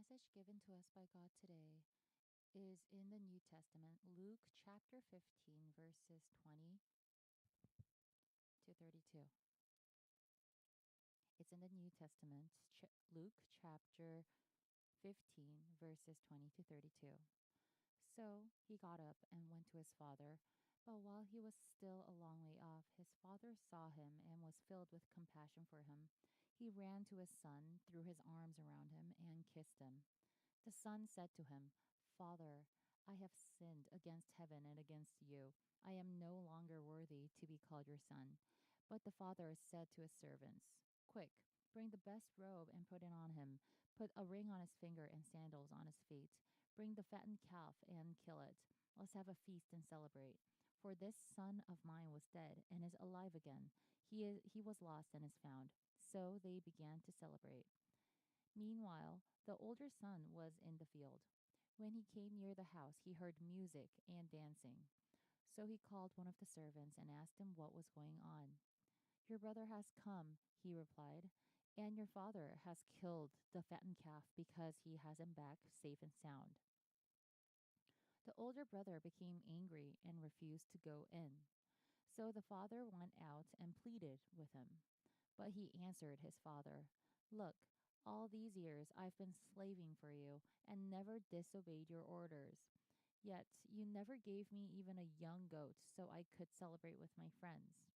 passage given to us by God today is in the New Testament, Luke chapter 15, verses 20 to 32. It's in the New Testament, Luke chapter 15, verses 20 to 32. So he got up and went to his father. But while he was still a long way off, his father saw him and was filled with compassion for him. He ran to his son, threw his arms around him, and kissed him. The son said to him, "Father, I have sinned against heaven and against you. I am no longer worthy to be called your son." But the father said to his servants, "Quick, bring the best robe and put it on him. Put a ring on his finger and sandals on his feet. Bring the fattened calf and kill it. Let's have a feast and celebrate. For this son of mine was dead and is alive again. He was lost and is found." So they began to celebrate. Meanwhile, the older son was in the field. When he came near the house, he heard music and dancing. So he called one of the servants and asked him what was going on. "Your brother has come," he replied, "and your father has killed the fattened calf because he has him back safe and sound." The older brother became angry and refused to go in. So the father went out and pleaded with him. But he answered his father, "Look, all these years I've been slaving for you and never disobeyed your orders. Yet you never gave me even a young goat so I could celebrate with my friends.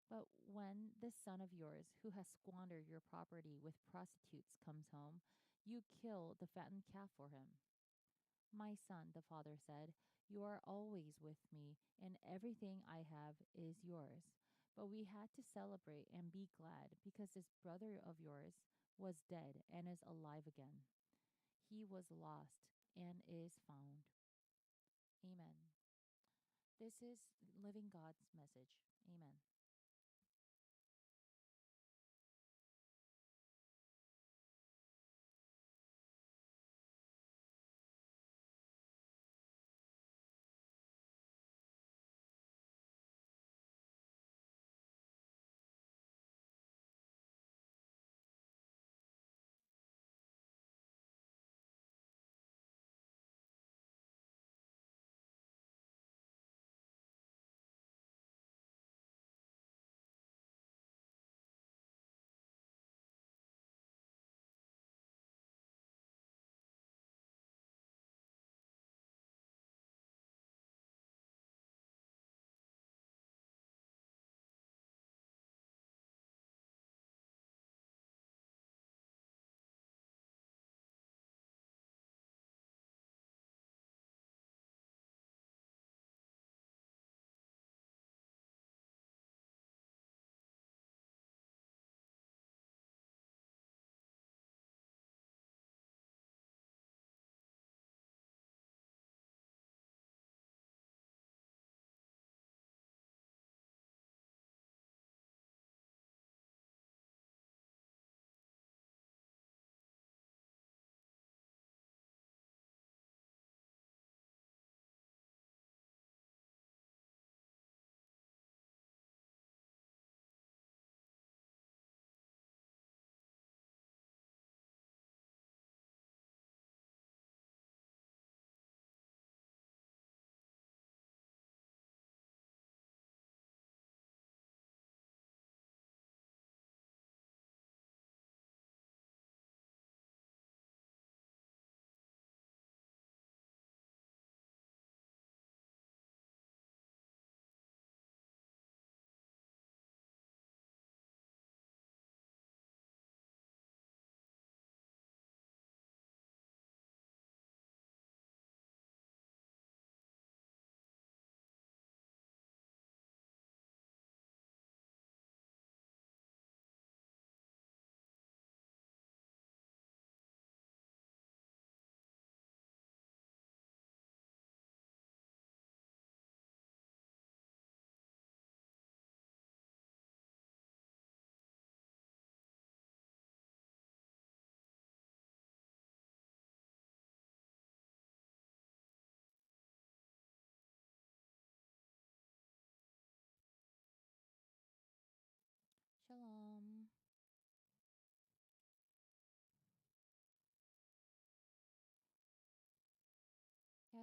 But when this son of yours, who has squandered your property with prostitutes, comes home, you kill the fattened calf for him." "My son," the father said, "you are always with me, and everything I have is yours. But we had to celebrate and be glad because this brother of yours was dead and is alive again. He was lost and is found." Amen. This is Living God's message. Amen.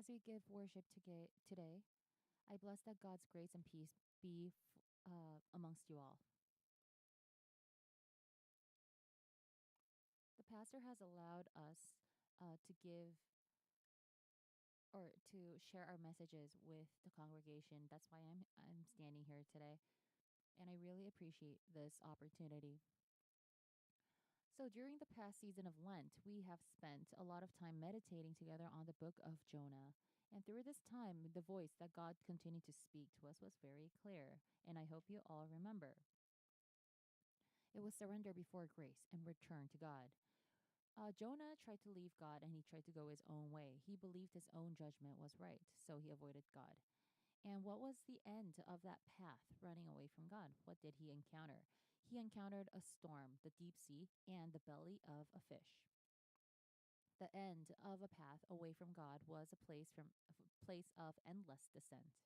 As we give worship today, I bless that God's grace and peace be amongst you all. The pastor has allowed us to give or to share our messages with the congregation. That's why I'm standing here today, and I really appreciate this opportunity. So during the past season of Lent, we have spent a lot of time meditating together on the book of Jonah. And through this time, the voice that God continued to speak to us was very clear, and I hope you all remember. It was surrender before grace and return to God. Jonah tried to leave God and he tried to go his own way. He believed his own judgment was right, so he avoided God. And what was the end of that path running away from God? What did he encounter? He encountered a storm, the deep sea, and the belly of a fish. The end of a path away from God was a place of endless descent.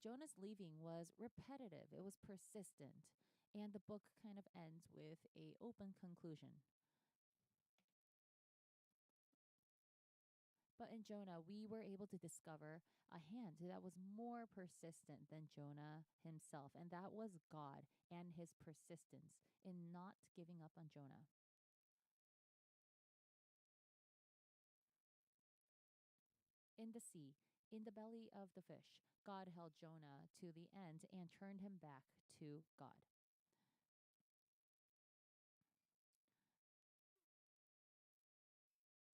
Jonah's leaving was repetitive, it was persistent, and the book kind of ends with a open conclusion. But in Jonah, we were able to discover a hand that was more persistent than Jonah himself, and that was God and his persistence in not giving up on Jonah. In the sea, in the belly of the fish, God held Jonah to the end and turned him back to God.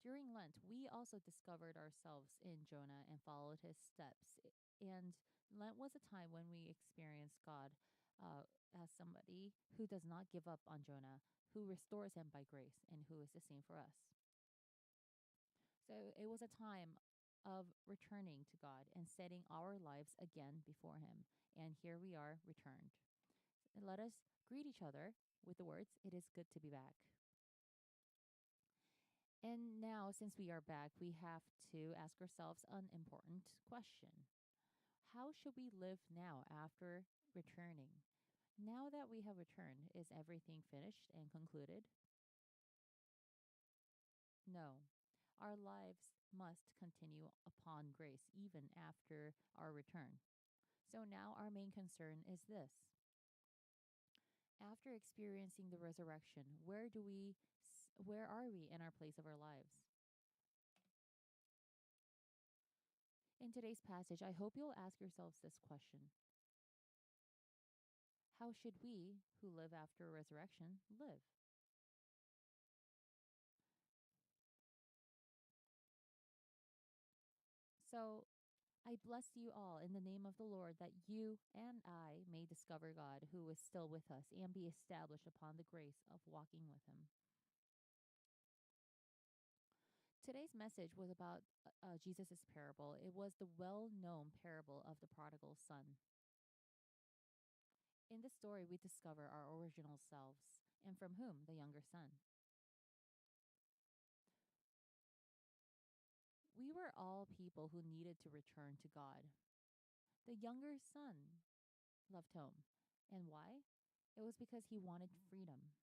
During Lent, we also discovered ourselves in Jonah and followed his steps. And Lent was a time when we experienced God uh, as somebody who does not give up on Jonah, who restores him by grace, and who is the same for us. So it was a time of returning to God and setting our lives again before him. And here we are returned. And let us greet each other with the words, "It is good to be back." And now, since we are back, we have to ask ourselves an important question. How should we live now after returning? Now that we have returned, is everything finished and concluded? No. Our lives must continue upon grace even after our return. So now our main concern is this. After experiencing the resurrection, where are we in our place of our lives? In today's passage, I hope you'll ask yourselves this question. How should we, who live after a resurrection, live? So I bless you all in the name of the Lord that you and I may discover God who is still with us and be established upon the grace of walking with him. Today's message was about Jesus' parable. It was the well-known parable of the prodigal son. In this story, we discover our original selves and from whom? The younger son. We were all people who needed to return to God. The younger son loved home. And why? It was because he wanted freedom.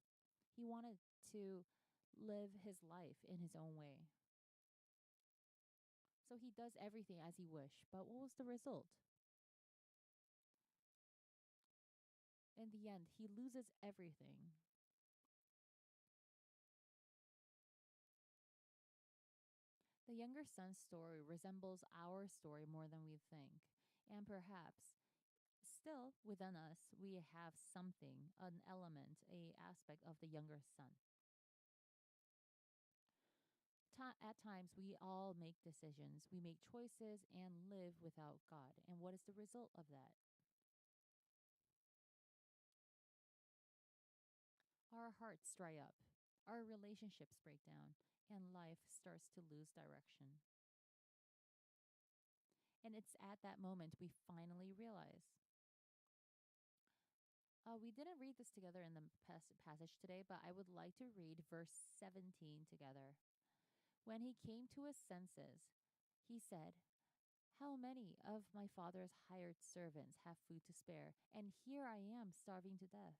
He wanted to live his life in his own way. So he does everything as he wished. But what was the result? In the end, he loses everything. The younger son's story resembles our story more than we think. And perhaps still within us, we have something, an element, a aspect of the younger son. At times, we all make decisions, we make choices and live without God. And what is the result of that? Our hearts dry up, our relationships break down, and life starts to lose direction. And it's at that moment we finally realize. We didn't read this together in the passage today, but I would like to read verse 17 together. When he came to his senses, he said, "How many of my father's hired servants have food to spare, and here I am starving to death?"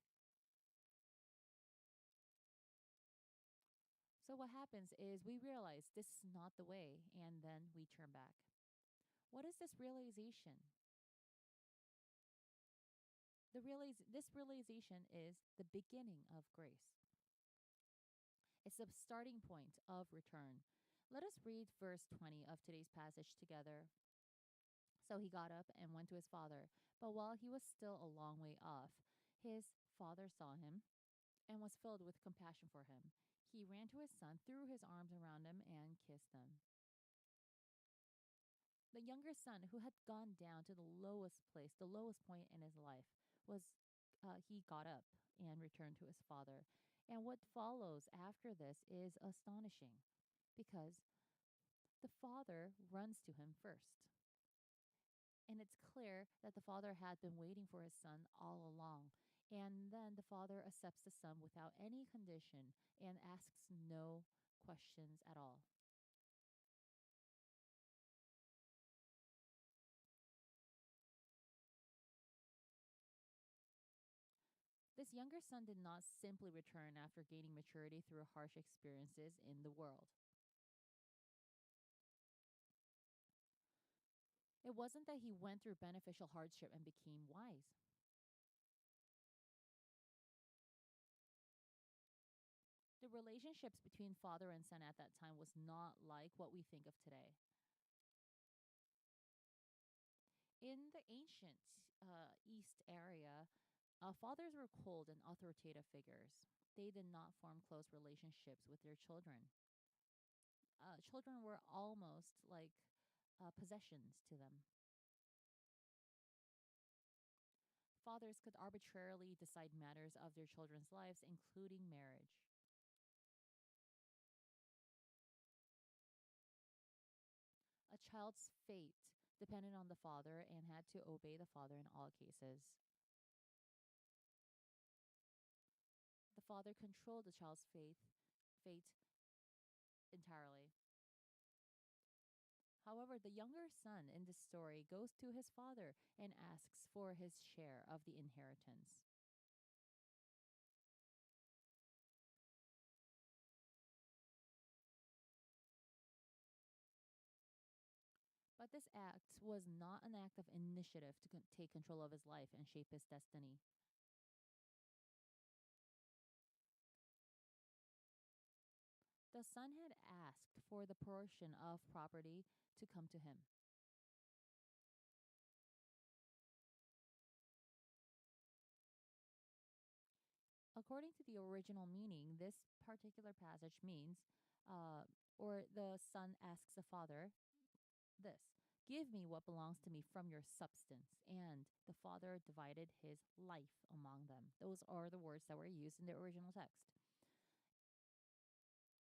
So what happens is we realize this is not the way, and then we turn back. What is this realization? This realization is the beginning of grace. It's the starting point of return. Let us read verse 20 of today's passage together. So he got up and went to his father. But while he was still a long way off, his father saw him and was filled with compassion for him. He ran to his son, threw his arms around him, and kissed him. The younger son, who had gone down to the lowest place, the lowest point in his life, was he got up and returned to his father. And what follows after this is astonishing because the father runs to him first. And it's clear that the father had been waiting for his son all along. And then the father accepts the son without any condition and asks no questions at all. This younger son did not simply return after gaining maturity through harsh experiences in the world. It wasn't that he went through beneficial hardship and became wise. The relationships between father and son at that time was not like what we think of today. In the ancient East area, fathers were cold and authoritative figures. They did not form close relationships with their children. Children were almost like possessions to them. Fathers could arbitrarily decide matters of their children's lives, including marriage. A child's fate depended on the father and had to obey the father in all cases. The father controlled the child's fate entirely. However, the younger son in this story goes to his father and asks for his share of the inheritance. But this act was not an act of initiative to take control of his life and shape his destiny. The son had asked for the portion of property to come to him. According to the original meaning, this particular passage means, or the son asks the father this: give me what belongs to me from your substance. And the father divided his life among them. Those are the words that were used in the original text.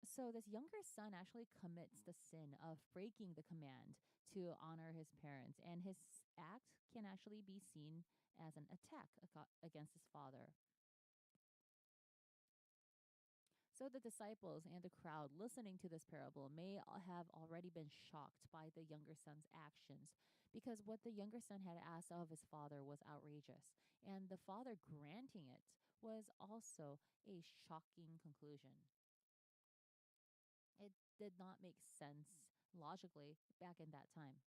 So this younger son actually commits the sin of breaking the command to honor his parents, and his act can actually be seen as an attack against his father. So the disciples and the crowd listening to this parable may have already been shocked by the younger son's actions because what the younger son had asked of his father was outrageous, and the father granting it was also a shocking conclusion. It did not make sense logically back in that time.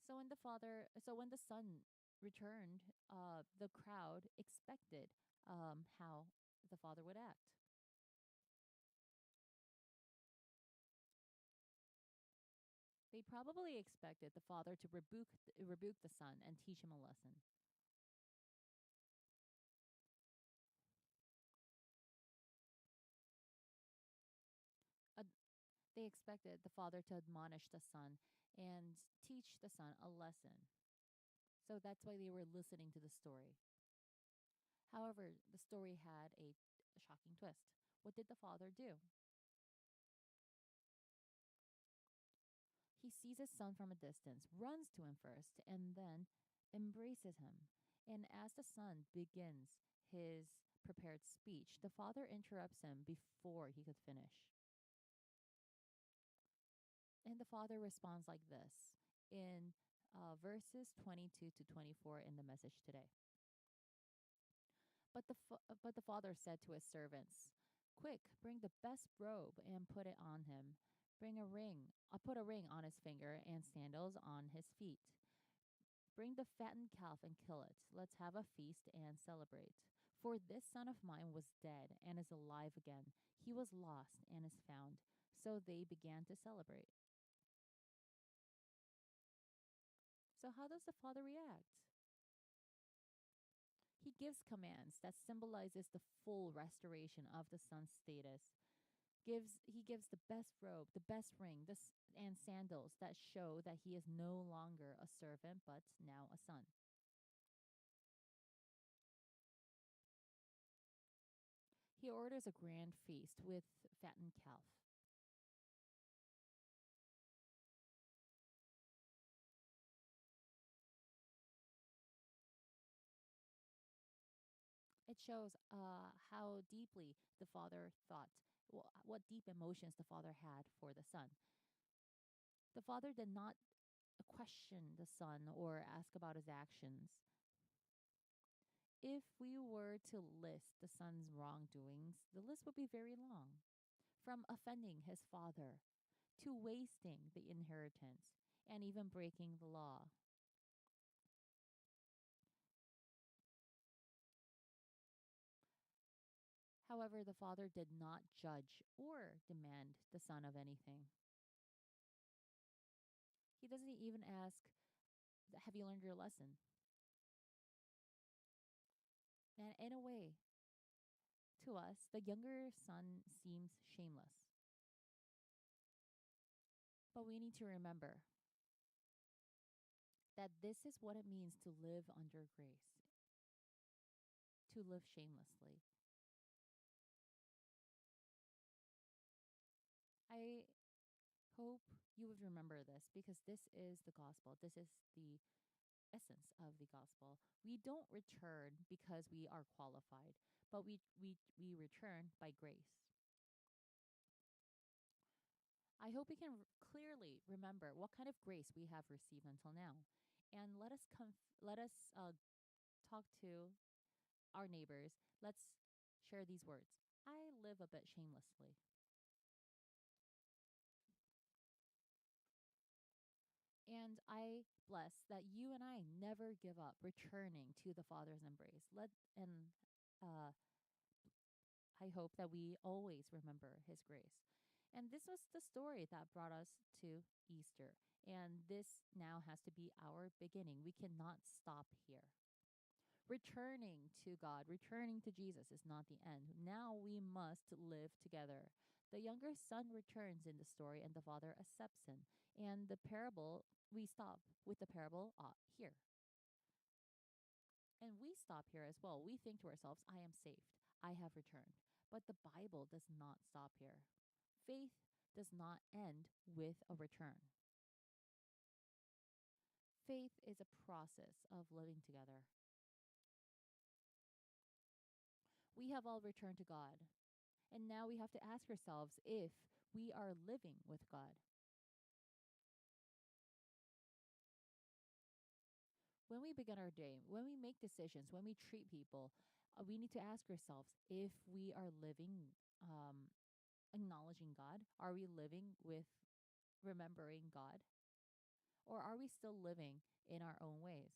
So when the son returned, the crowd expected how the father would act. They probably expected the father to rebuke the son and teach him a lesson. Uh, they expected the father to admonish the son and teach the son a lesson. So that's why they were listening to the story. However, the story had a shocking twist. What did the father do? He sees his son from a distance, runs to him first, and then embraces him. And as the son begins his prepared speech, the father interrupts him before he could finish. And the father responds like this in verses 22 to 24 in the message today. But the father said to his servants, "Quick, bring the best robe and put it on him. Bring a ring. Put a ring on his finger and sandals on his feet. Bring the fattened calf and kill it. Let's have a feast and celebrate. For this son of mine was dead and is alive again. He was lost and is found." So they began to celebrate. So how does the father react? He gives commands that symbolizes the full restoration of the son's status. He gives the best robe, the best ring, and sandals that show that he is no longer a servant but now a son. He orders a grand feast with fattened calf. It shows how deeply the father thought, what deep emotions the father had for the son. The father did not question the son or ask about his actions. If we were to list the son's wrongdoings, the list would be very long. From offending his father to wasting the inheritance and even breaking the law. However, the father did not judge or demand the son of anything. He doesn't even ask, "Have you learned your lesson?" And in a way, to us, the younger son seems shameless. But we need to remember that this is what it means to live under grace, to live shamelessly. I hope you would remember this because this is the gospel. This is the essence of the gospel. We don't return because we are qualified, but we return by grace. I hope we can clearly remember what kind of grace we have received until now, and let us talk to our neighbors. Let's share these words. I live a bit shamelessly. And I bless that you and I never give up returning to the Father's embrace. Uh, I hope that we always remember His grace. And this was the story that brought us to Easter. And this now has to be our beginning. We cannot stop here. Returning to God, returning to Jesus is not the end. Now we must live together. The younger son returns in the story, and the father accepts him. And the parable, we stop with the parable here. And we stop here as well. We think to ourselves, I am saved. I have returned. But the Bible does not stop here. Faith does not end with a return. Faith is a process of living together. We have all returned to God. And now we have to ask ourselves if we are living with God. When we begin our day, when we make decisions, when we treat people, we need to ask ourselves if we are living acknowledging God. Are we living with remembering God? Or are we still living in our own ways?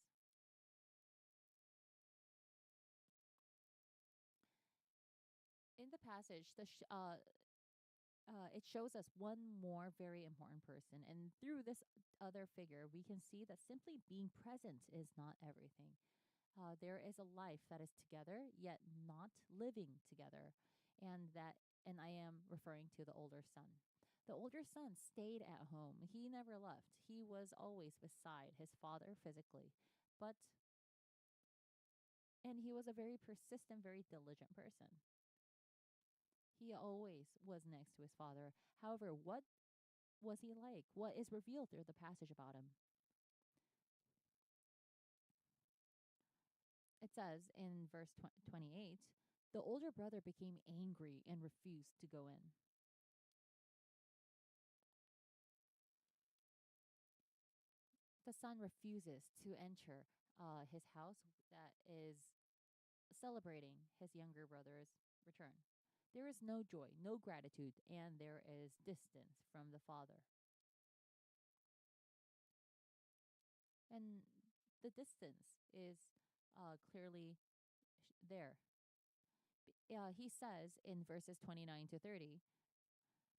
In the passage, it shows us one more very important person. And through this other figure, we can see that simply being present is not everything. There is a life that is together, yet not living together. And I am referring to the older son. The older son stayed at home. He never left. He was always beside his father physically. But, and he was a very persistent, very diligent person. He always was next to his father. However, what was he like? What is revealed through the passage about him? It says in verse 28, the older brother became angry and refused to go in. The son refuses to enter his house that is celebrating his younger brother's return. There is no joy, no gratitude, and there is distance from the father. And the distance is clearly there. He says in verses 29 to 30,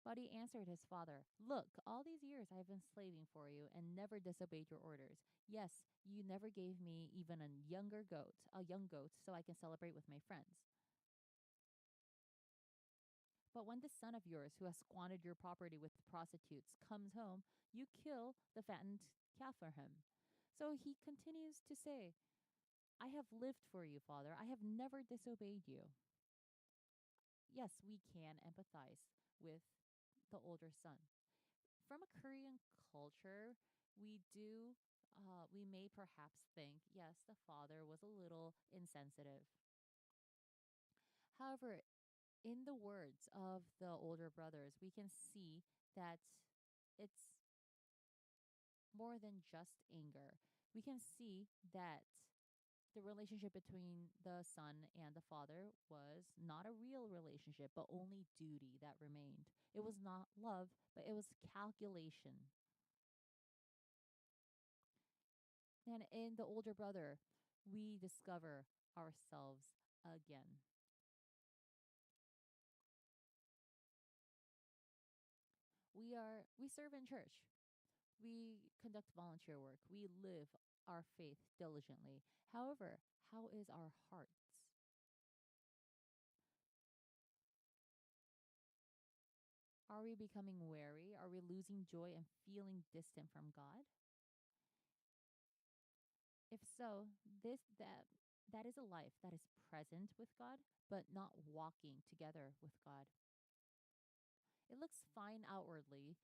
but he answered his father, look, all these years I have been slaving for you and never disobeyed your orders. Yes, you never gave me even a young goat, so I can celebrate with my friends. But when this son of yours, who has squandered your property with prostitutes, comes home, you kill the fattened calf for him. So he continues to say, I have lived for you, Father. I have never disobeyed you. Yes, we can empathize with the older son. From a Korean culture, we may perhaps think, yes, the father was a little insensitive. However, in the words of the older brothers, we can see that it's more than just anger. We can see that the relationship between the son and the father was not a real relationship, but only duty that remained. It was not love, but it was calculation. And in the older brother, we discover ourselves again. We serve in church. We conduct volunteer work. We live our faith diligently. However, how is our hearts? Are we becoming wary? Are we losing joy and feeling distant from God? If so, that is a life that is present with God, but not walking together with God. It looks fine outwardly,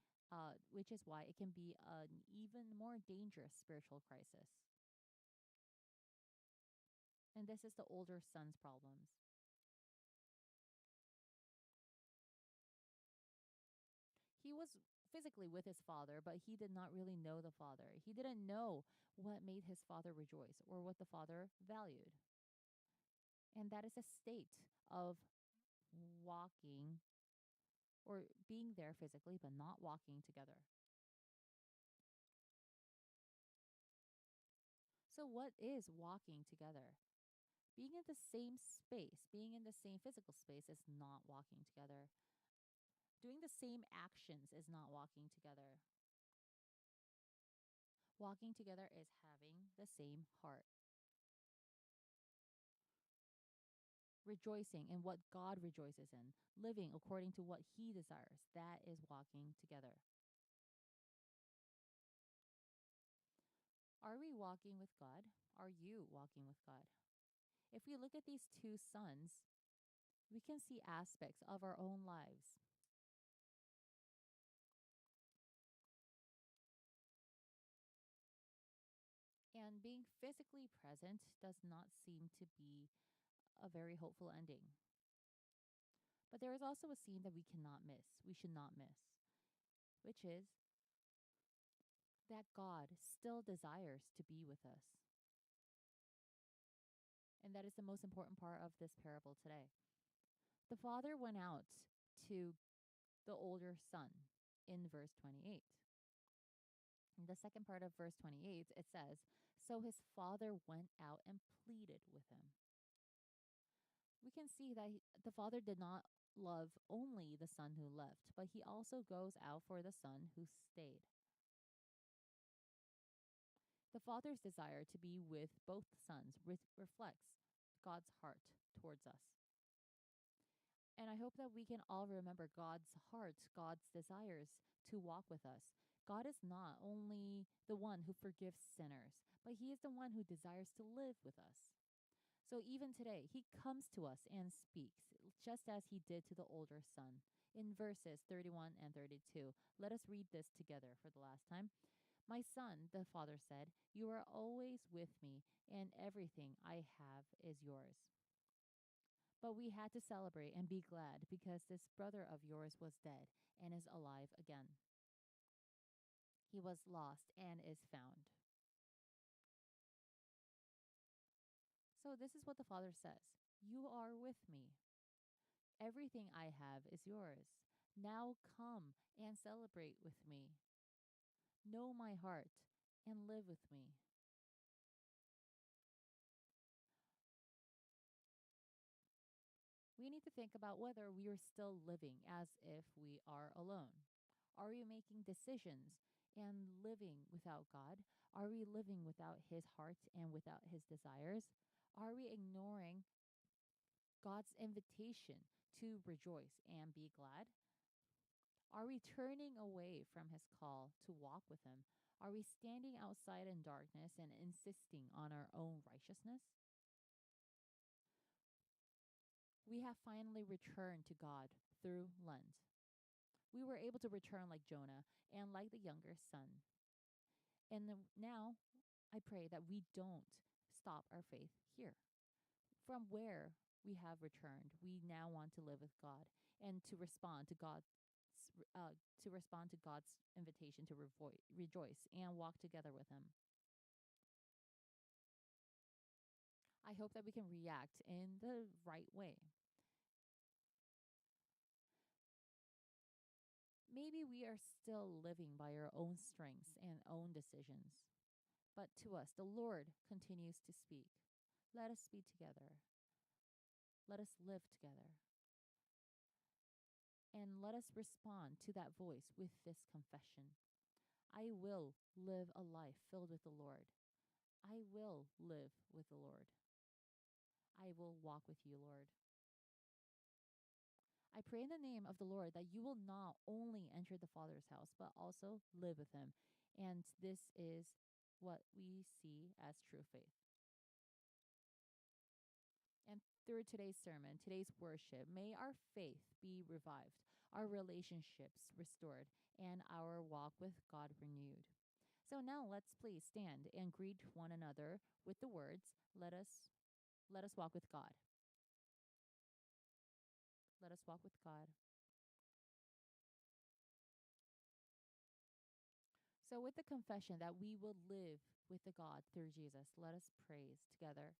which is why it can be an even more dangerous spiritual crisis. And this is the older son's problems. He was physically with his father, but he did not really know the father. He didn't know what made his father rejoice or what the father valued. And that is a state of walking or being there physically, but not walking together. So, what is walking together? Being in the same space, being in the same physical space is not walking together. Doing the same actions is not walking together. Walking together is having the same heart. Rejoicing in what God rejoices in, living according to what He desires. That is walking together. Are we walking with God? Are you walking with God? If we look at these two sons, we can see aspects of our own lives. And being physically present does not seem to be a very hopeful ending. But there is also a scene that we cannot miss, we should not miss, which is that God still desires to be with us. And that is the most important part of this parable today. The father went out to the older son in verse 28. In the second part of verse 28, it says, so his father went out and pleaded with him. We can see that the father did not love only the son who left, but he also goes out for the son who stayed. The father's desire to be with both sons reflects God's heart towards us. And I hope that we can all remember God's heart, God's desires to walk with us. God is not only the one who forgives sinners, but He is the one who desires to live with us. So even today, He comes to us and speaks, just as He did to the older son. In verses 31 and 32, let us read this together for the last time. My son, the father said, you are always with me, and everything I have is yours. But we had to celebrate and be glad because this brother of yours was dead and is alive again. He was lost and is found. So this is what the Father says: You are with me. Everything I have is yours. Now come and celebrate with me. Know my heart and live with me. We need to think about whether we are still living as if we are alone. Are we making decisions and living without God? Are we living without His heart and without His desires? Are we ignoring God's invitation to rejoice and be glad? Are we turning away from His call to walk with Him? Are we standing outside in darkness and insisting on our own righteousness? We have finally returned to God through Lent. We were able to return like Jonah and like the younger son. And now I pray that we don't stop our faith here. From where we have returned, we now want to live with God and to respond to God's invitation to rejoice and walk together with Him. I hope that we can react in the right way. Maybe we are still living by our own strengths and own decisions. But to us, the Lord continues to speak. Let us be together. Let us live together. And let us respond to that voice with this confession: I will live a life filled with the Lord. I will live with the Lord. I will walk with you, Lord. I pray in the name of the Lord that you will not only enter the Father's house, but also live with Him. And this is what we see as true faith. And through today's sermon, today's worship, may our faith be revived, our relationships restored, and our walk with God renewed. So now let's please stand and greet one another with the words, let us walk with God. Let us walk with God. So with the confession that we will live with the God through Jesus, let us praise together.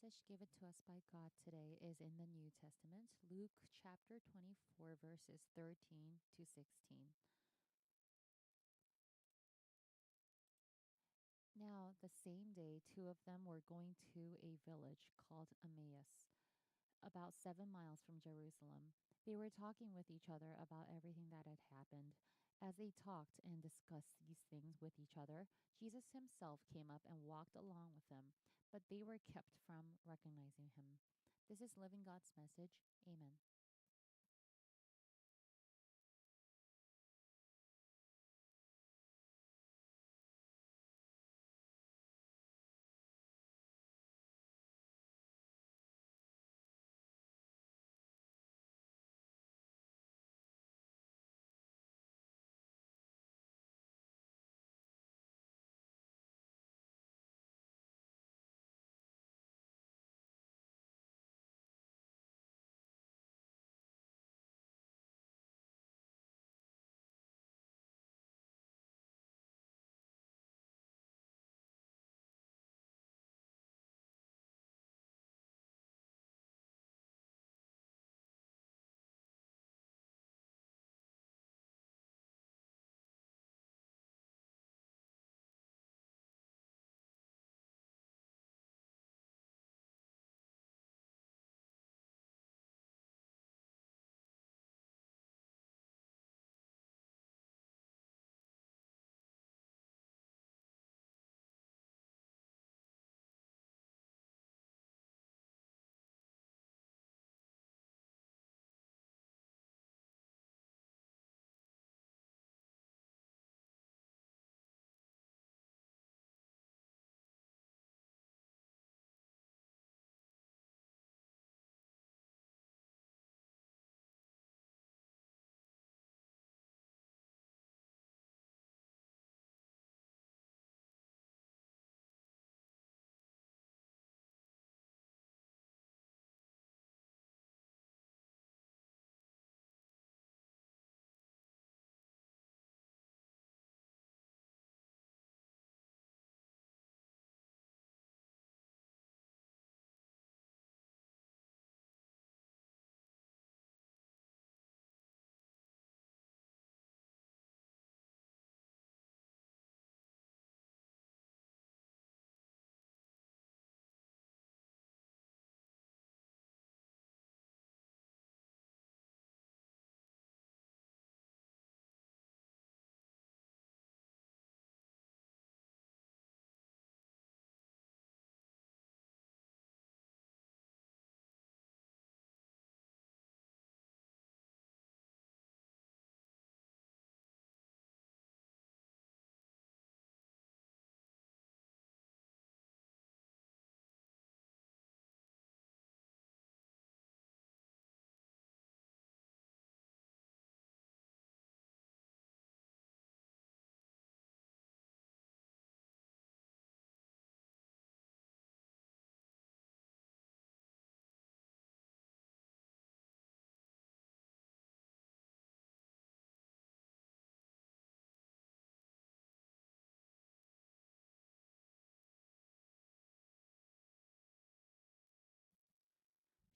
passage given to us by God today is in the New Testament, Luke chapter 24, verses 13 to 16. Now, the same day, two of them were going to a village called Emmaus, about 7 miles from Jerusalem. They were talking with each other about everything that had happened. As they talked and discussed these things with each other, Jesus himself came up and walked along with them, but they were kept from recognizing him. This is Living God's Message. Amen.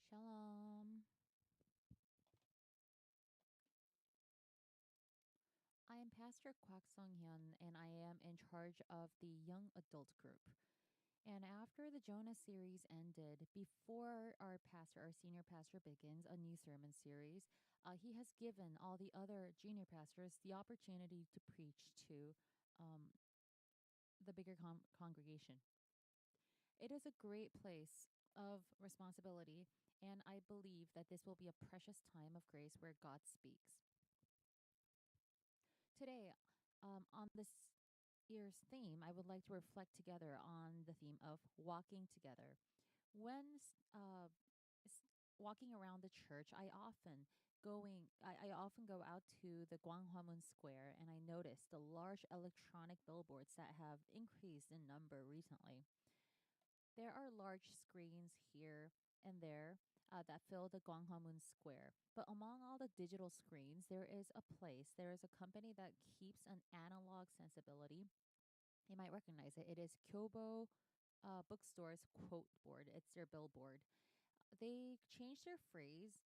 Shalom. I am Pastor Kwak Sung Hyun, and I am in charge of the young adult group. And after the Jonah series ended, before our senior pastor begins a new sermon series, he has given all the other junior pastors the opportunity to preach to um, the bigger congregation. It is a great place of responsibility, and I believe that this will be a precious time of grace where God speaks. Today, on this year's theme, I would like to reflect together on the theme of walking together. When s- walking around the church, I often go out to the Gwanghwamun Square, and I notice the large electronic billboards that have increased in number recently. There are large screens here and there that fill the Gwanghwamun Square. But among all the digital screens, there is a company that keeps an analog sensibility. You might recognize it. It is Kyobo bookstore's quote board. It's their billboard. They changed their phrase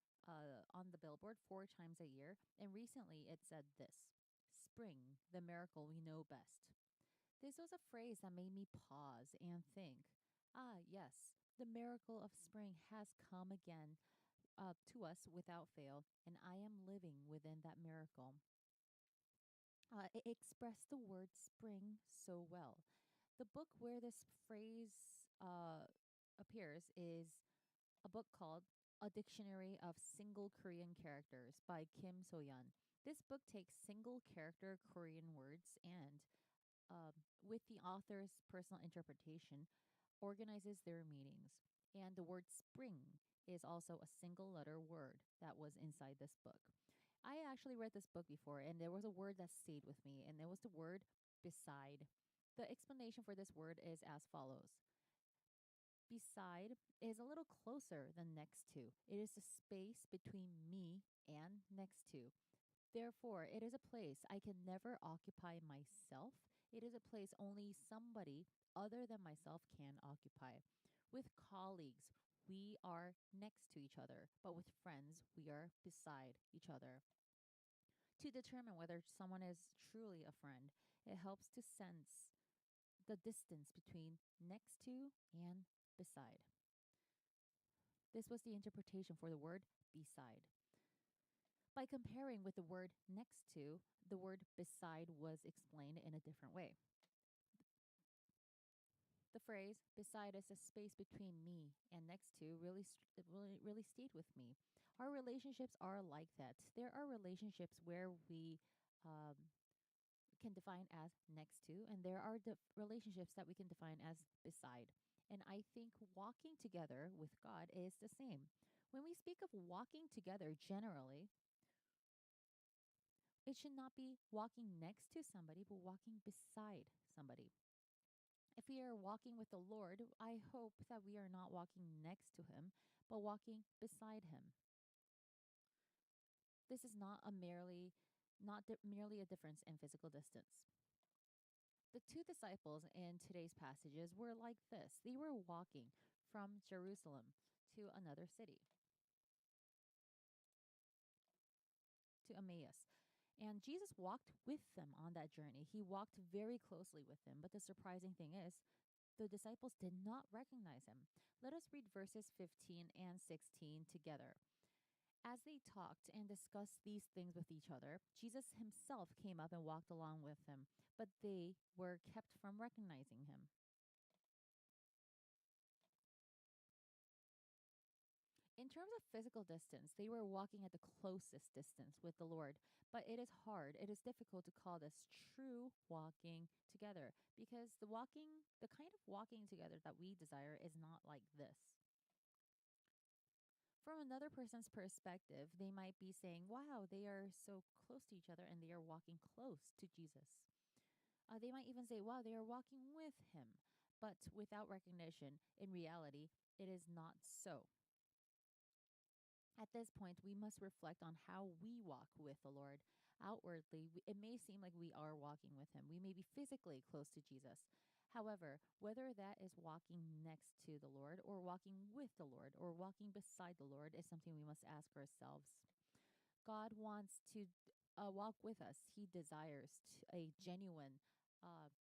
on the billboard 4 times a year, and recently it said this: Spring, the miracle we know best. This was a phrase that made me pause and think, ah, yes, the miracle of spring has come again to us without fail, and I am living within that miracle. It expressed the word spring so well. The book where this phrase appears is a book called A Dictionary of Single Korean Characters by Kim Soyeon. This book takes single character Korean words and, with the author's personal interpretation, organizes their meanings. And the word spring is also a single letter word that was inside this book. I actually read this book before, and there was a word that stayed with me, and it was the word beside. The explanation for this word is as follows: beside is a little closer than next to. It is the space between me and next to. Therefore, it is a place I can never occupy myself. It is a place only somebody other than myself can occupy. With colleagues, we are next to each other, but with friends, we are beside each other. To determine whether someone is truly a friend, it helps to sense the distance between next to and beside. This was the interpretation for the word beside. By comparing with the word next to, the word beside was explained in a different way. The phrase beside is a space between me and next to really stayed with me. Our relationships are like that. There are relationships where we um, can define as next to, and there are relationships that we can define as beside. And I think walking together with God is the same. When we speak of walking together generally, it should not be walking next to somebody, but walking beside somebody. If we are walking with the Lord, I hope that we are not walking next to him, but walking beside him. This is not merely a difference in physical distance. The two disciples in today's passages were like this. They were walking from Jerusalem to another city, to Emmaus. And Jesus walked with them on that journey. He walked very closely with them. But the surprising thing is, the disciples did not recognize him. Let us read verses 15 and 16 together. As they talked and discussed these things with each other, Jesus himself came up and walked along with them, but they were kept from recognizing him. In terms of physical distance, they were walking at the closest distance with the Lord. But it is hard, it is difficult to call this true walking together because the kind of walking together that we desire is not like this. From another person's perspective, they might be saying, wow, they are so close to each other and they are walking close to Jesus. They might even say, wow, they are walking with him. But without recognition, in reality, it is not so. At this point, we must reflect on how we walk with the Lord. Outwardly, it may seem like we are walking with Him. We may be physically close to Jesus. However, whether that is walking next to the Lord or walking with the Lord or walking beside the Lord is something we must ask ourselves. God wants to walk with us. He desires a genuine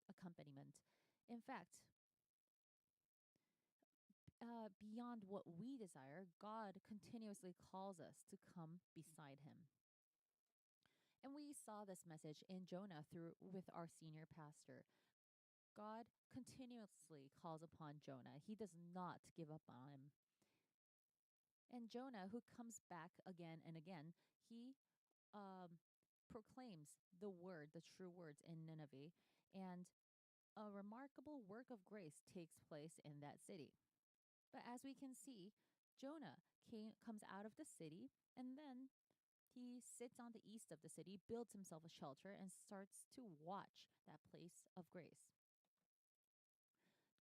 accompaniment. In fact, beyond what we desire, God continuously calls us to come beside him. And we saw this message in Jonah through with our senior pastor. God continuously calls upon Jonah. He does not give up on him. And Jonah, who comes back again and again, he um, proclaims the word, the true words in Nineveh, and a remarkable work of grace takes place in that city. But as we can see, Jonah comes out of the city and then he sits on the east of the city, builds himself a shelter, and starts to watch that place of grace.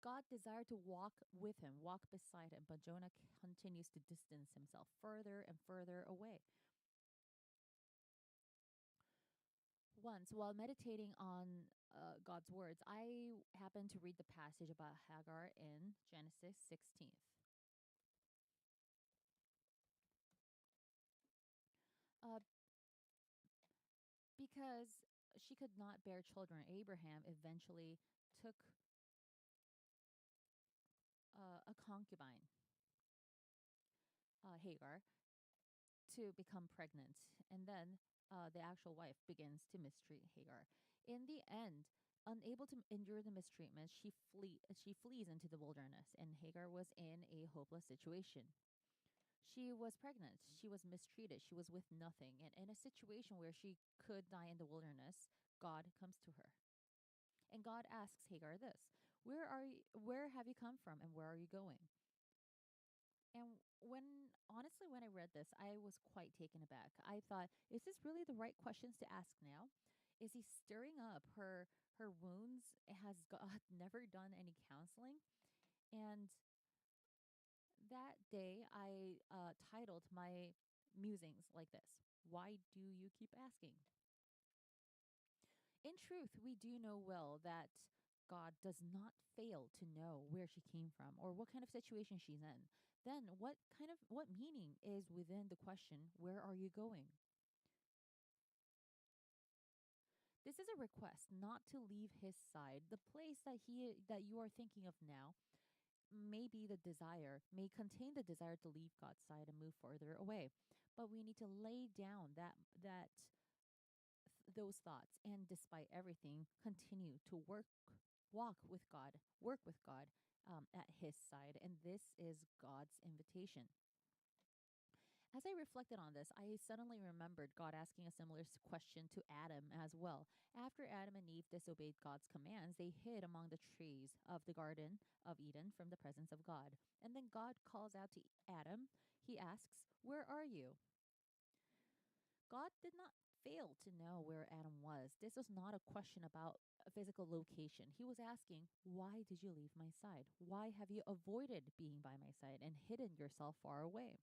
God desired to walk with him, walk beside him, but Jonah continues to distance himself further and further away. Once, while meditating on God's words. I happened to read the passage about Hagar in Genesis 16th. Uh, because she could not bear children, Abraham eventually took a concubine, Hagar, to become pregnant. And then the actual wife begins to mistreat Hagar. In the end, unable to endure the mistreatment, she flees into the wilderness, and Hagar was in a hopeless situation. She was pregnant. She was mistreated. She was with nothing. And in a situation where she could die in the wilderness, God comes to her. And God asks Hagar this: where have you come from and where are you going? And when I read this, I was quite taken aback. I thought, is this really the right questions to ask now? Is he stirring up her wounds? Has God never done any counseling? And that day, I titled my musings like this: Why do you keep asking? In truth, we do know well that God does not fail to know where she came from or what kind of situation she's in. Then what meaning is within the question, where are you going? This is a request not to leave his side. The place that you are thinking of now may contain the desire to leave God's side and move further away. But we need to lay down those thoughts, and despite everything, continue to work with God at his side. And this is God's invitation. As I reflected on this, I suddenly remembered God asking a similar question to Adam as well. After Adam and Eve disobeyed God's commands, they hid among the trees of the Garden of Eden from the presence of God. And then God calls out to Adam. He asks, "Where are you?" God did not fail to know where Adam was. This was not a question about a physical location. He was asking, "Why did you leave my side? Why have you avoided being by my side and hidden yourself far away?"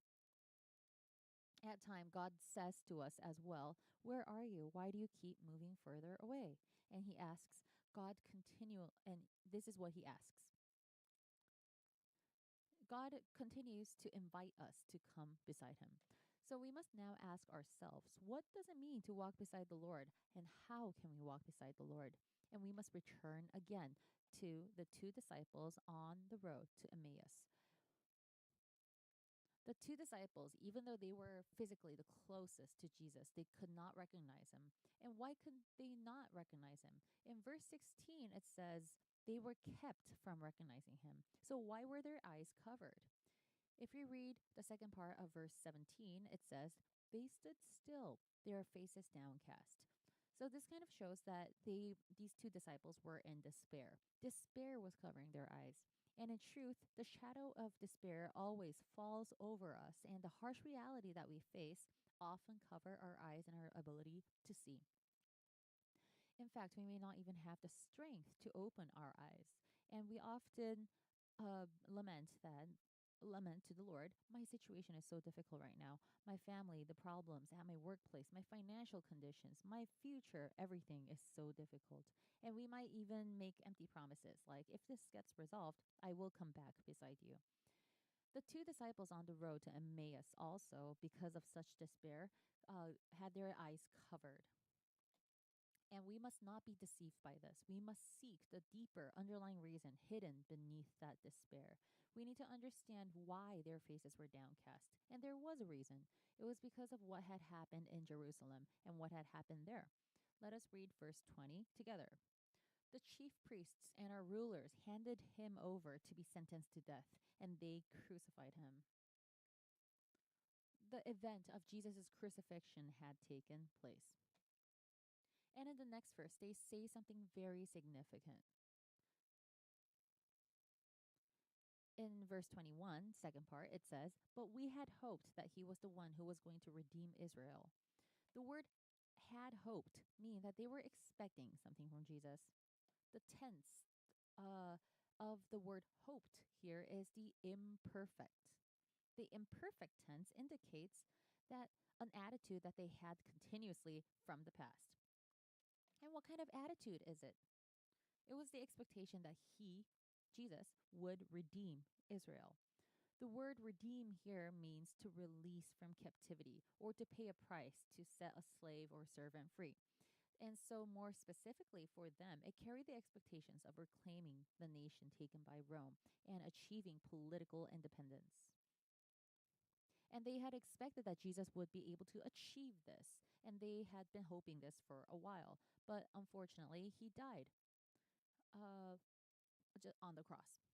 At time, God says to us as well, "Where are you? Why do you keep moving further away?" And he asks, and this is what he asks. God continues to invite us to come beside him. So we must now ask ourselves, what does it mean to walk beside the Lord, and how can we walk beside the Lord? And we must return again to the two disciples on the road to Emmaus. The two disciples, even though they were physically the closest to Jesus, they could not recognize him. And why could they not recognize him? In verse 16, it says they were kept from recognizing him. So why were their eyes covered? If you read the second part of verse 17, it says, "They stood still, their faces downcast." So this kind of shows that these two disciples were in despair. Despair was covering their eyes. And in truth, the shadow of despair always falls over us, and the harsh reality that we face often cover our eyes and our ability to see. In fact, we may not even have the strength to open our eyes. And we often lament to the Lord, "My situation is so difficult right now. My family, the problems at my workplace, my financial conditions, my future, everything is so difficult." And we might even make empty promises like, "If this gets resolved, I will come back beside you." The two disciples on the road to Emmaus also, because of such despair, had their eyes covered. And we must not be deceived by this. We must seek the deeper underlying reason hidden beneath that despair. We need to understand why their faces were downcast. And there was a reason. It was because of what had happened in Jerusalem and what had happened there. Let us read verse 20 together. "The chief priests and our rulers handed him over to be sentenced to death, and they crucified him." The event of Jesus' crucifixion had taken place. And in the next verse, they say something very significant. In verse 21, second part, it says, "But we had hoped that he was the one who was going to redeem Israel." The word "had hoped" mean that they were expecting something from Jesus. The tense uh, of the word "hoped" here is the imperfect. The imperfect tense indicates that an attitude that they had continuously from the past. And what kind of attitude is it? It was the expectation that he, Jesus, would redeem Israel. The word redeem here means to release from captivity or to pay a price to set a slave or servant free. And so, more specifically for them, it carried the expectations of reclaiming the nation taken by Rome and achieving political independence. And they had expected that Jesus would be able to achieve this, and they had been hoping this for a while. But unfortunately, he died uh, on the cross.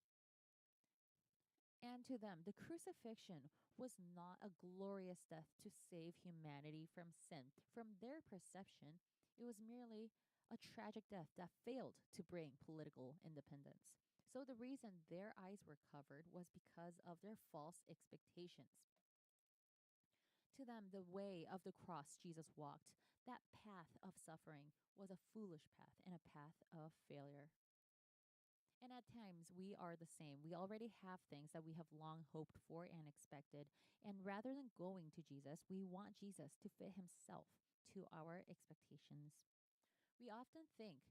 And to them, the crucifixion was not a glorious death to save humanity from sin. From their perception, it was merely a tragic death that failed to bring political independence. So the reason their eyes were covered was because of their false expectations. To them, the way of the cross Jesus walked, that path of suffering, was a foolish path and a path of failure. And at times, we are the same. We already have things that we have long hoped for and expected. And rather than going to Jesus, we want Jesus to fit himself to our expectations. We often think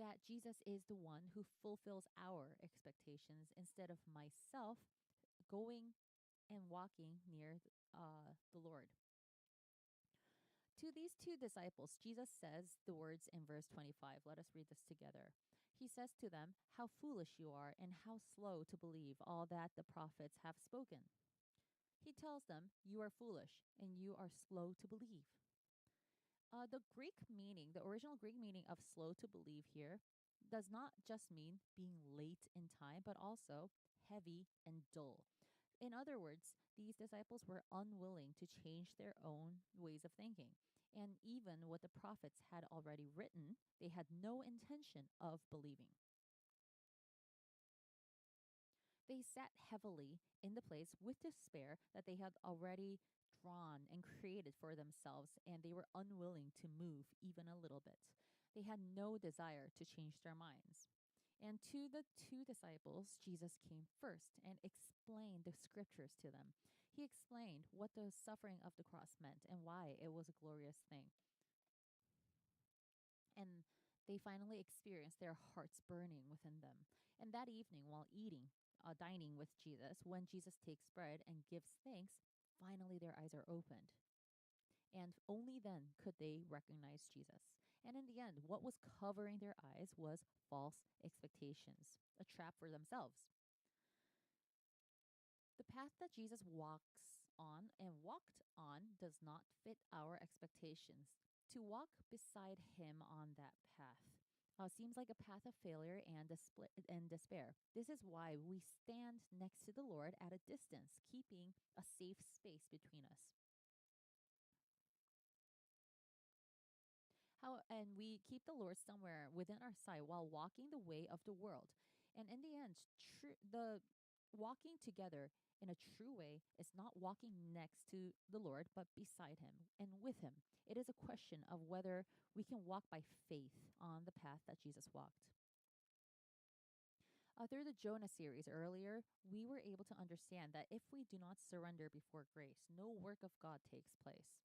that Jesus is the one who fulfills our expectations instead of myself going and walking near the Lord. To these two disciples, Jesus says the words in verse 25. Let us read this together. He says to them, "How foolish you are, and how slow to believe all that the prophets have spoken." He tells them, "You are foolish, and you are slow to believe." The original Greek meaning of slow to believe here does not just mean being late in time, but also heavy and dull. In other words, these disciples were unwilling to change their own ways of thinking. And even what the prophets had already written, they had no intention of believing. They sat heavily in the place with despair that they had already drawn and created for themselves, and they were unwilling to move even a little bit. They had no desire to change their minds. And to the two disciples, Jesus came first and explained the scriptures to them. He explained what the suffering of the cross meant and why it was a glorious thing. And they finally experienced their hearts burning within them. And that evening, while dining with Jesus, when Jesus takes bread and gives thanks, finally their eyes are opened. And only then could they recognize Jesus. And in the end, what was covering their eyes was false expectations, a trap for themselves. The path that Jesus walks on and walked on does not fit our expectations. To walk beside him on that path seems like a path of failure and despair. This is why we stand next to the Lord at a distance, keeping a safe space between us. And we keep the Lord somewhere within our sight while walking the way of the world. And in the end, the walking together in a true way is not walking next to the Lord, but beside him and with him. It is a question of whether we can walk by faith on the path that Jesus walked. Through the Jonah series earlier, we were able to understand that if we do not surrender before grace, no work of God takes place.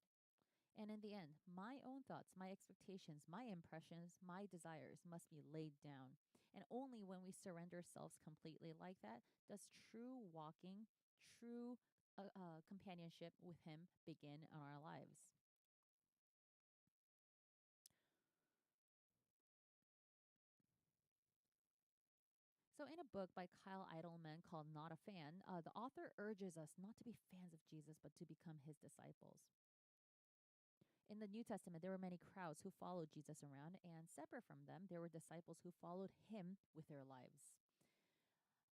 And in the end, my own thoughts, my expectations, my impressions, my desires must be laid down. And only when we surrender ourselves completely like that does true walking, true companionship with him begin in our lives. So, in a book by Kyle Idleman called Not a Fan, the author urges us not to be fans of Jesus, but to become his disciples. In the New Testament, there were many crowds who followed Jesus around, and separate from them, there were disciples who followed him with their lives.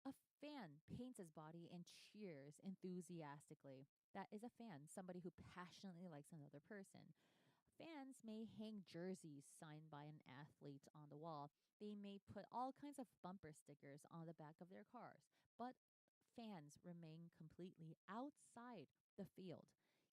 A fan paints his body and cheers enthusiastically. That is a fan, somebody who passionately likes another person. Fans may hang jerseys signed by an athlete on the wall. They may put all kinds of bumper stickers on the back of their cars. But fans remain completely outside the field.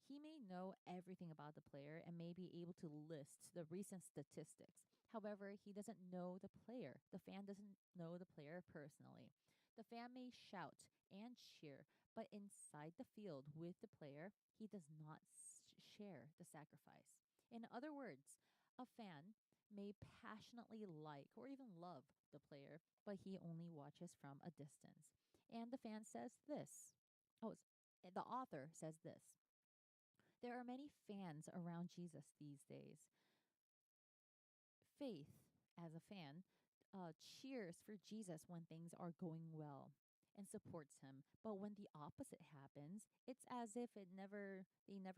He may know everything about the player and may be able to list the recent statistics. However, he doesn't know the player. The fan doesn't know the player personally. The fan may shout and cheer, but inside the field with the player, he does not share the sacrifice. In other words, a fan may passionately like or even love the player, but he only watches from a distance. And the fan says this. Oh, the author says this. There are many fans around Jesus these days. Faith, as a fan, cheers for Jesus when things are going well and supports him. But when the opposite happens, it's as if they never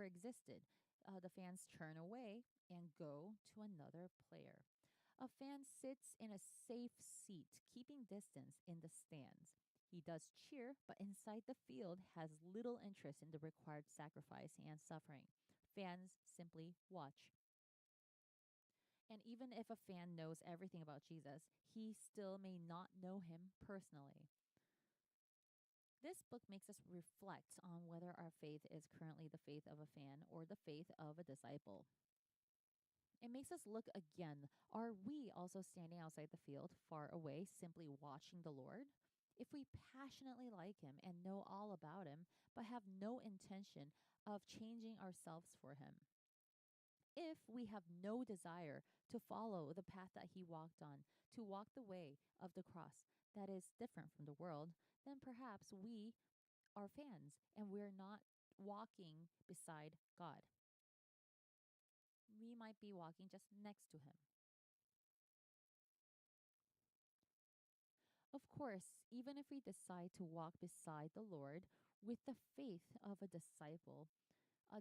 existed. The fans turn away and go to another player. A fan sits in a safe seat, keeping distance in the stands. He does cheer, but inside the field has little interest in the required sacrifice and suffering. Fans simply watch. And even if a fan knows everything about Jesus, he still may not know him personally. This book makes us reflect on whether our faith is currently the faith of a fan or the faith of a disciple. It makes us look again. Are we also standing outside the field, far away, simply watching the Lord? If we passionately like him and know all about him, but have no intention of changing ourselves for him, if we have no desire to follow the path that he walked on, to walk the way of the cross that is different from the world, then perhaps we are fans and we're not walking beside God. We might be walking just next to him. Of course, even if we decide to walk beside the Lord with the faith of a disciple,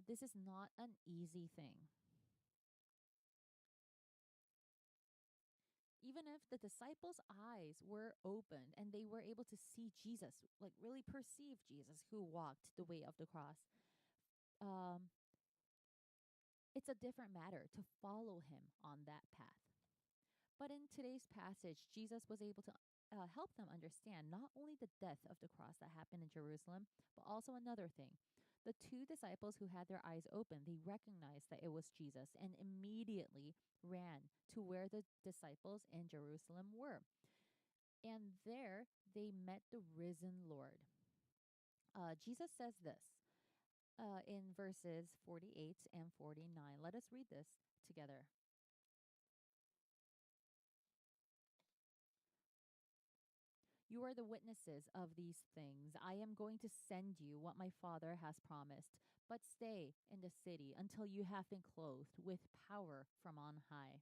this is not an easy thing. Even if the disciples' eyes were opened and they were able to see Jesus, like really perceive Jesus who walked the way of the cross, um, it's a different matter to follow him on that path. But in today's passage, Jesus was able to help them understand not only the death of the cross that happened in Jerusalem, but also another thing. The two disciples who had their eyes open, they recognized that it was Jesus and immediately ran to where the disciples in Jerusalem were. And there they met the risen Lord. Jesus says this in verses 48 and 49. Let us read this together. You are the witnesses of these things. I am going to send you what my Father has promised, but stay in the city until you have been clothed with power from on high.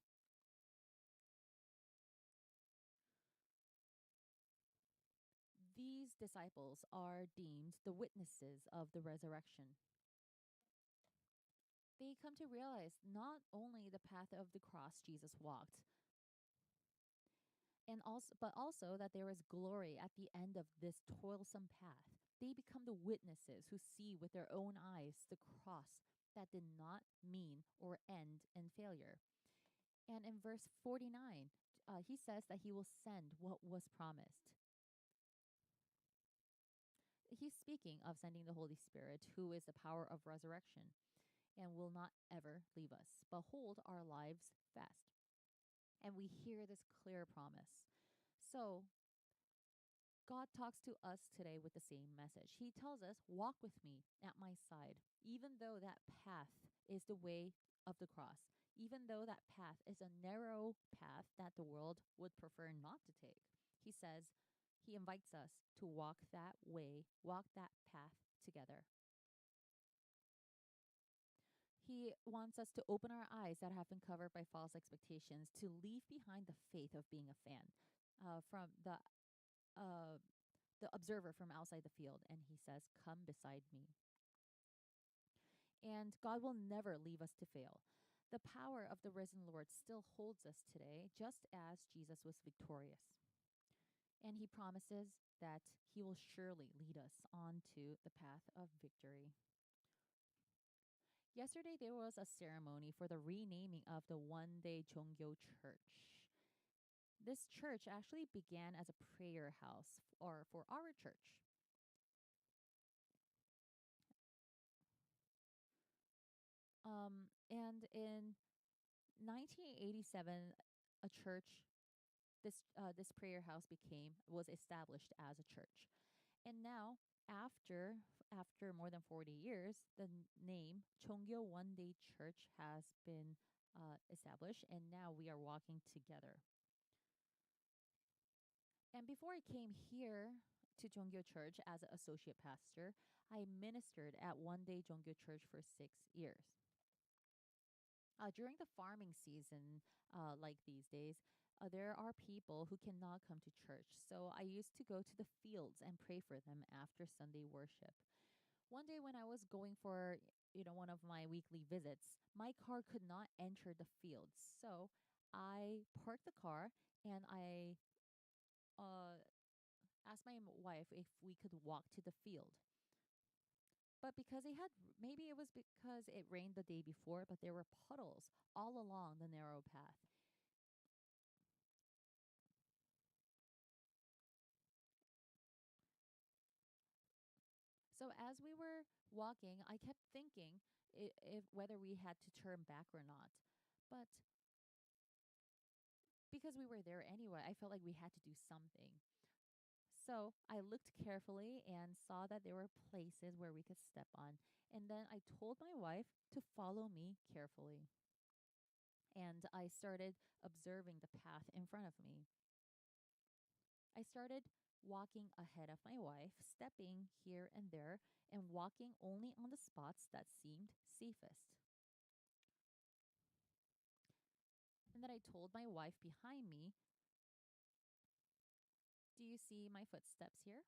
These disciples are deemed the witnesses of the resurrection. They come to realize not only the path of the cross Jesus walked, but also that there is glory at the end of this toilsome path. They become the witnesses who see with their own eyes the cross that did not mean or end in failure. And in verse 49, he says that he will send what was promised. He's speaking of sending the Holy Spirit, who is the power of resurrection and will not ever leave us, but hold our lives fast. And we hear this clear promise. So God talks to us today with the same message. He tells us, walk with me at my side, even though that path is the way of the cross, even though that path is a narrow path that the world would prefer not to take. He says, he invites us to walk that way, walk that path together. He wants us to open our eyes that have been covered by false expectations, to leave behind the faith of being a fan, from the observer from outside the field. And he says, come beside me. And God will never leave us to fail. The power of the risen Lord still holds us today, just as Jesus was victorious. And he promises that he will surely lead us onto the path of victory. Yesterday, there was a ceremony for the renaming of the one-day Chongkyo church. This church actually began as a prayer house for our church. And in 1987, a church, this prayer house was established as a church. And now, after more than 40 years, the name Chongkyo One Day Church has been established, and now we are walking together. And before I came here to Chongkyo Church as an associate pastor, I ministered at One Day Chongkyo Church for 6 years. During the farming season, like these days, there are people who cannot come to church. So I used to go to the fields and pray for them after Sunday worship. One day when I was going for one of my weekly visits, my car could not enter the fields. So I parked the car and I uh, asked my wife if we could walk to the field. But because maybe it was because it rained the day before, but there were puddles all along the narrow path. So as we were walking, I kept thinking if whether we had to turn back or not. But because we were there anyway, I felt like we had to do something. So I looked carefully and saw that there were places where we could step on. And then I told my wife to follow me carefully. And I started observing the path in front of me. I started walking ahead of my wife, stepping here and there, and walking only on the spots that seemed safest. And then I told my wife behind me, "Do you see my footsteps here?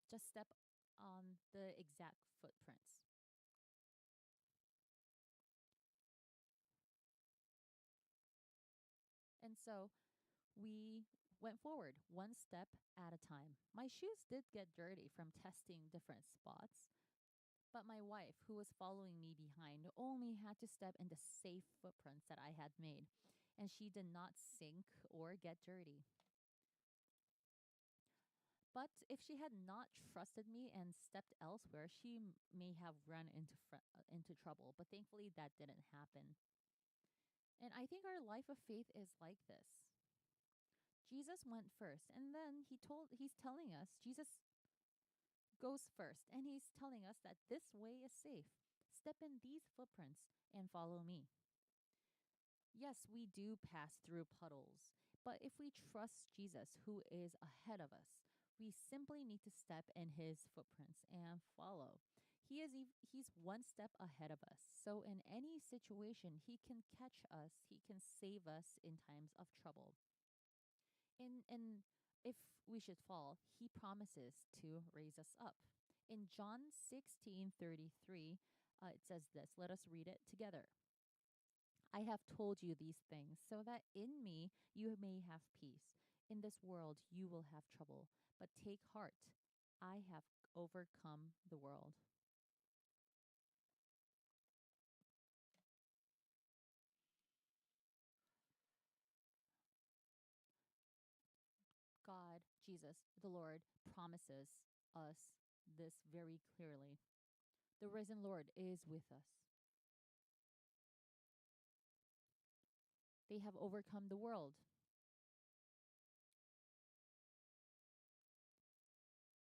Just step on the exact footprints." And so we went forward one step at a time. My shoes did get dirty from testing different spots, but my wife, who was following me behind, only had to step in the safe footprints that I had made, and she did not sink or get dirty. But if she had not trusted me and stepped elsewhere, she may have run into trouble. But thankfully, that didn't happen. And I think our life of faith is like this. Jesus went first, and then he's telling us, Jesus goes first, and he's telling us that this way is safe. Step in these footprints and follow me. Yes, we do pass through puddles, but if we trust Jesus, who is ahead of us, we simply need to step in his footprints and follow. He's one step ahead of us. So in any situation, he can catch us, he can save us in times of trouble. And if we should fall, he promises to raise us up. In John 16:33, it says this. Let us read it together. "I have told you these things so that in me you may have peace. In this world you will have trouble, but take heart. I have overcome the world." God, Jesus, the Lord, promises us this very clearly. The risen Lord is with us. They have overcome the world.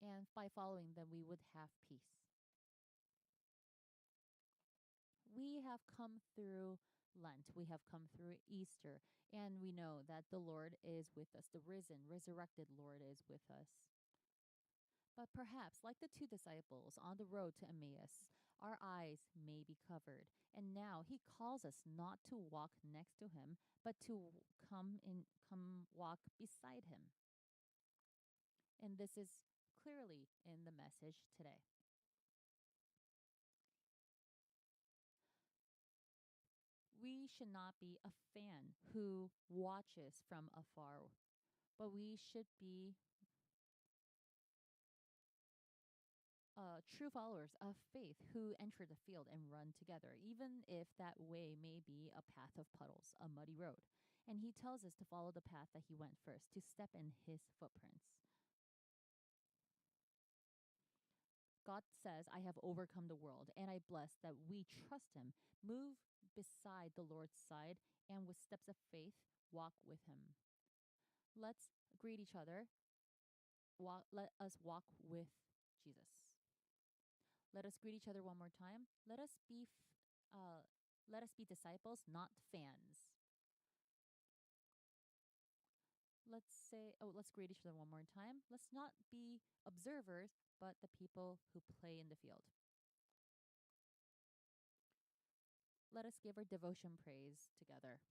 And by following them, we would have peace. We have come through Lent, we have come through Easter, and we know that the Lord is with us. The risen, resurrected Lord is with us. But perhaps, like the two disciples on the road to Emmaus, our eyes may be covered. And now he calls us not to walk next to him, but to come walk beside him. And this is clearly in the message today. We should not be a fan who watches from afar, but we should be true followers of faith who enter the field and run together, even if that way may be a path of puddles, a muddy road. And he tells us to follow the path that he went first, to step in his footprints. God says, "I have overcome the world," and I bless that we trust him, move beside the Lord's side, and with steps of faith, walk with him. Let's greet each other. Let us walk with Jesus. Let us greet each other one more time. Let us be Let us be disciples, not fans. Let's greet each other one more time. Let's not be observers, but the people who play in the field. Let us give our devotion praise together.